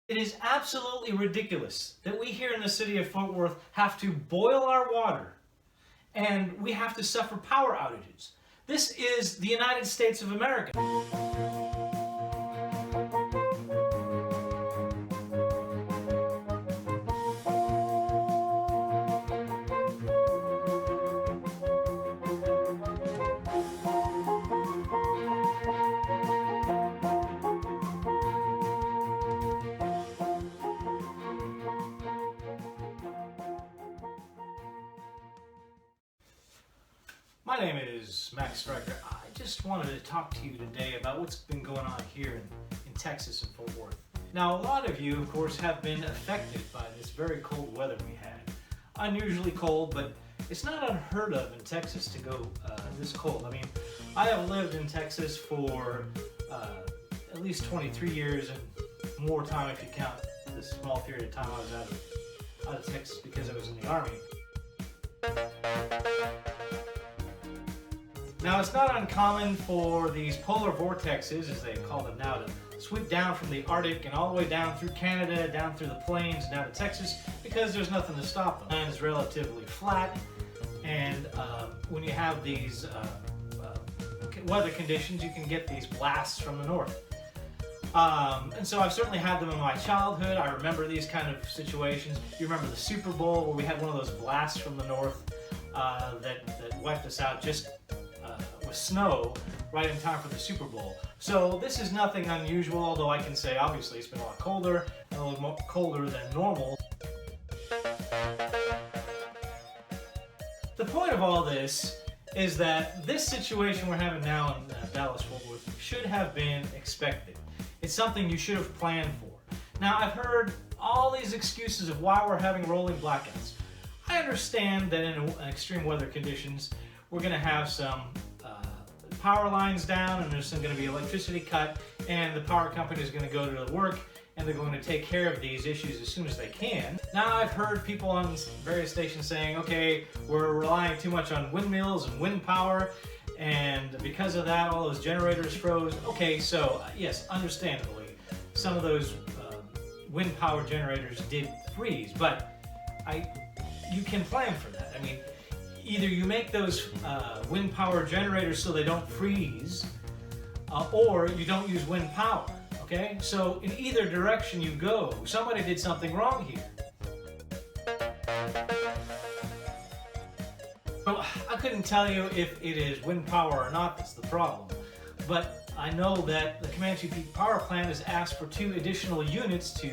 It is absolutely ridiculous that we here in the city of Fort Worth have to boil our water and we have to suffer power outages. This is the United States of America. My name is Max Stryker. I just wanted to talk to you today about what's been going on here in Texas and Fort Worth. Now, a lot of you, of course, have been affected by this very cold weather we had. Unusually cold, but it's not unheard of in Texas to go this cold. I mean, I have lived in Texas for at least 23 years and more time if you count this small period of time I was out of Texas because I was in the Army. Now, it's not uncommon for these polar vortexes, as they call them now, to sweep down from the Arctic and all the way down through Canada, down through the plains, down to Texas, because there's nothing to stop them. The land is relatively flat, and when you have these weather conditions, you can get these blasts from the north. And so I've certainly had them in my childhood. I remember these kind of situations. You remember the Super Bowl where we had one of those blasts from the north that wiped us out just with snow right in time for the Super Bowl. So this is nothing unusual, although I can say obviously it's been a lot colder and a little more colder than normal. The point of all this is that this situation we're having now in Dallas-Fort Worth should have been expected. It's something you should have planned for. Now, I've heard all these excuses of why we're having rolling blackouts. I understand that in extreme weather conditions, we're going to have some power lines down and there's going to be electricity cut, and the power company is going to go to work and they're going to take care of these issues as soon as they can. Now, I've heard people on various stations saying, okay, we're relying too much on windmills and wind power, and because of that, all those generators froze. Okay, so yes, understandably, some of those wind power generators did freeze, but you can plan for that. I mean, either you make those wind power generators so they don't freeze, or you don't use wind power, okay? So in either direction you go, somebody did something wrong here. Well, I couldn't tell you if it is wind power or not that's the problem, but I know that the Comanche Peak Power Plant has asked for 2 additional units to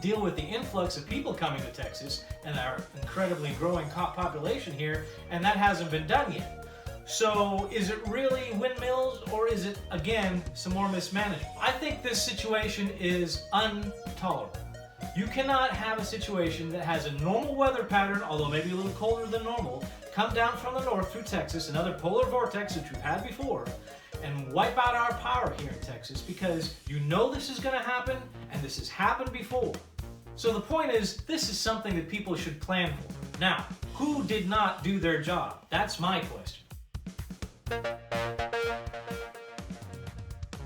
deal with the influx of people coming to Texas and our incredibly growing population here, and that hasn't been done yet. So is it really windmills, or is it, again, some more mismanagement? I think this situation is intolerable. You cannot have a situation that has a normal weather pattern, although maybe a little colder than normal, come down from the north through Texas, another polar vortex which we've had before, and wipe out our power here in Texas, because you know this is going to happen, and this has happened before. So the point is, this is something that people should plan for. Now, who did not do their job? That's my question.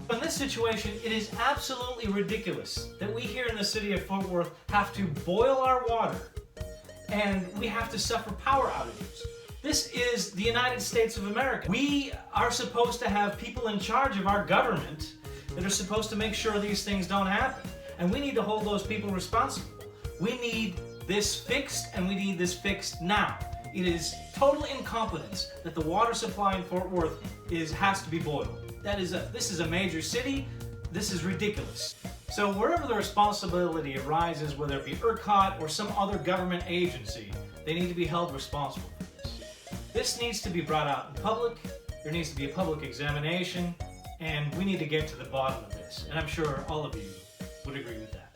In this situation, it is absolutely ridiculous that we here in the city of Fort Worth have to boil our water and we have to suffer power outages. This is the United States of America. We are supposed to have people in charge of our government that are supposed to make sure these things don't happen. And we need to hold those people responsible. We need this fixed, and we need this fixed now. It is total incompetence that the water supply in Fort Worth has to be boiled. This is a major city. This is ridiculous. So wherever the responsibility arises, whether it be ERCOT or some other government agency, they need to be held responsible for this. This needs to be brought out in public. There needs to be a public examination, and we need to get to the bottom of this. And I'm sure all of you would agree with that.